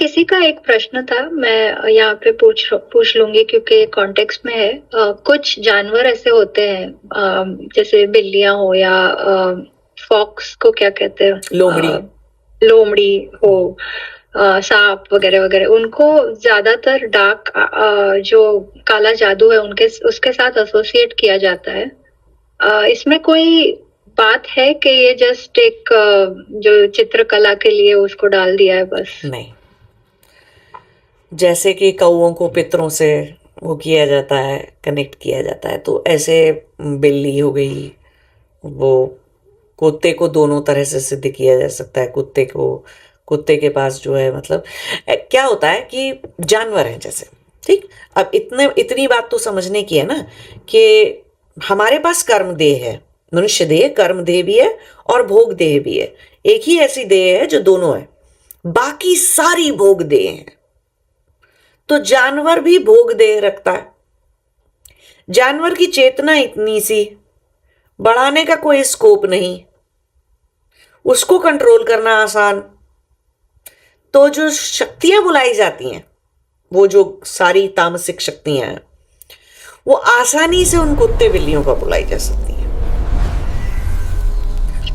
किसी का एक प्रश्न था, मैं यहाँ पे पूछ लूंगी क्योंकि कॉन्टेक्स्ट में है। कुछ जानवर ऐसे होते हैं, जैसे बिल्लियां हो या फॉक्स को क्या कहते हैं, लोमड़ी। लोमड़ी हो, सांप वगैरह वगैरह, उनको ज्यादातर डार्क जो काला जादू है उनके उसके साथ एसोसिएट किया जाता है। इसमें कोई बात है कि ये जस्ट एक जो चित्रकला के लिए उसको डाल दिया है बस? नहीं, जैसे कि कौओं को पितरों से वो किया जाता है, कनेक्ट किया जाता है, तो ऐसे बिल्ली हो गई, वो कुत्ते को दोनों तरह से सिद्ध किया जा सकता है। कुत्ते के पास जो है, मतलब क्या होता है कि जानवर हैं जैसे, ठीक। अब इतनी बात तो समझने की है ना कि हमारे पास कर्म देह है, मनुष्य देह कर्म देह भी है और भोग देह भी है। एक ही ऐसी देह है जो दोनों है, बाकी सारी भोग देह है। तो जानवर भी भोग देह रखता है। जानवर की चेतना इतनी सी, बढ़ाने का कोई स्कोप नहीं, उसको कंट्रोल करना आसान। तो जो शक्तियां बुलाई जाती हैं, वो जो सारी तामसिक शक्तियां हैं, वो आसानी से उन कुत्ते बिल्लियों का बुलाई जा सकती हैं।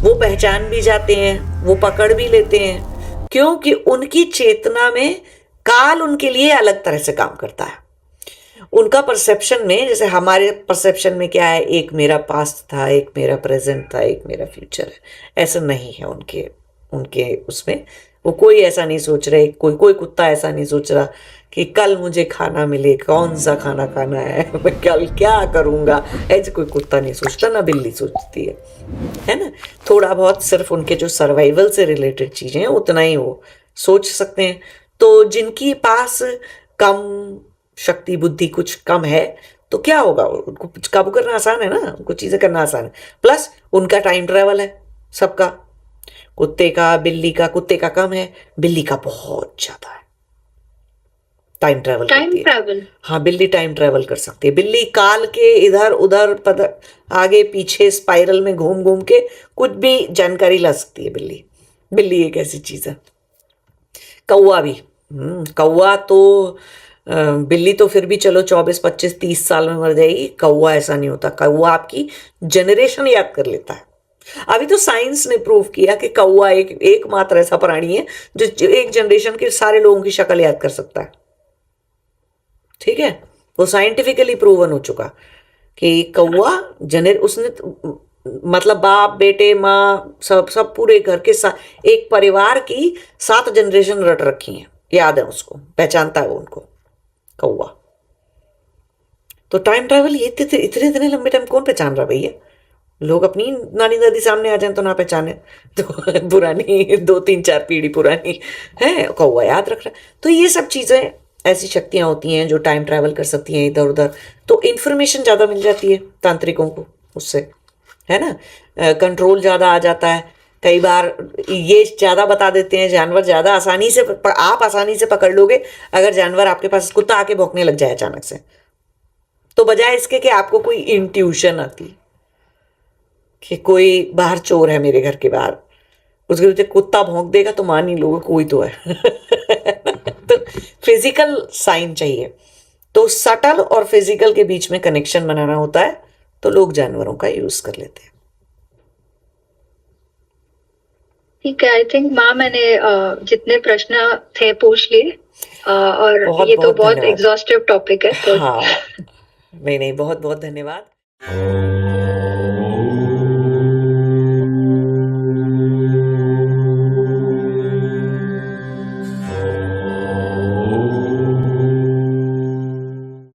वो पहचान भी जाते हैं, वो पकड़ भी लेते हैं, क्योंकि उनकी चेतना में काल उनके लिए अलग तरह से काम करता है। उनका परसेप्शन में, जैसे हमारे परसेप्शन में क्या है, एक मेरा पास्ट था, एक मेरा प्रेजेंट था, एक मेरा फ्यूचर है, ऐसा नहीं है उनके उनके उसमें। वो कोई ऐसा नहीं सोच रहे, कोई कुत्ता ऐसा नहीं सोच रहा कि कल मुझे खाना मिले, कौन सा खाना खाना है, मैं कल क्या करूंगा, ऐसे कोई कुत्ता नहीं सोचता, ना बिल्ली सोचती है ना। थोड़ा बहुत सिर्फ उनके जो सर्वाइवल से रिलेटेड चीजें हैं उतना ही वो सोच सकते हैं। तो जिनकी पास कम शक्ति बुद्धि कुछ कम है, तो क्या होगा, उनको काबू करना आसान है ना, उनको चीजें करना आसान है। प्लस उनका टाइम ट्रेवल है सबका, बिल्ली का, कुत्ते का कम है, बिल्ली का बहुत ज्यादा है। Time travel. हाँ, बिल्ली टाइम ट्रेवल कर सकती है। बिल्ली काल के इधर उधर आगे पीछे स्पाइरल में घूम घूम के कुछ भी जानकारी ला सकती है बिल्ली एक ऐसी चीज है। कौवा भी, कौवा तो बिल्ली तो फिर भी चलो 24 25 30 साल में मर जाएगी, कौवा ऐसा नहीं होता। कौवा आपकी जनरेशन याद कर लेता है। अभी तो साइंस ने प्रूव किया कि कौवा एकमात्र ऐसा प्राणी है जो एक जनरेशन के सारे लोगों की शक्ल याद कर सकता है। ठीक है, वो साइंटिफिकली प्रूवन हो चुका कि कौवा उसने मतलब बाप बेटे माँ सब पूरे घर के एक परिवार की 7 जनरेशन रट रखी हैं, याद है उसको, पहचानता है वो उनको, कौवा। तो टाइम ट्रैवल ये इतने लंबे टाइम कौन पहचान रहा भैया? लोग अपनी नानी दादी सामने आ जाए तो ना पहचाने, तो पुरानी 2 3 4 पीढ़ी पुरानी है, कौवा याद रख रहा है। तो ये सब चीजें ऐसी शक्तियां होती हैं जो टाइम ट्रैवल कर सकती हैं इधर उधर, तो इंफॉर्मेशन ज्यादा मिल जाती है तांत्रिकों को उससे, है ना। कंट्रोल ज्यादा आ जाता है। कई बार ये ज्यादा बता देते हैं, जानवर ज्यादा आसानी से आप आसानी से पकड़ लोगे। अगर जानवर आपके पास, कुत्ता आके भौंकने लग जाए अचानक से, तो बजाय इसके कि आपको कोई इंट्यूशन आती कि कोई बाहर चोर है मेरे घर के बाहर, उसके पीछे कुत्ता भौंक देगा तो मान ही लोगे कोई तो है। तो फिजिकल साइन चाहिए, तो सटल और फिजिकल के बीच में कनेक्शन बनाना होता है, तो लोग जानवरों का यूज कर लेते हैं। ठीक है, आई थिंक माँ मैंने जितने प्रश्न थे पूछ लिए, और ये तो बहुत एग्जॉस्टिव टॉपिक है, तो हाँ, नहीं बहुत बहुत धन्यवाद।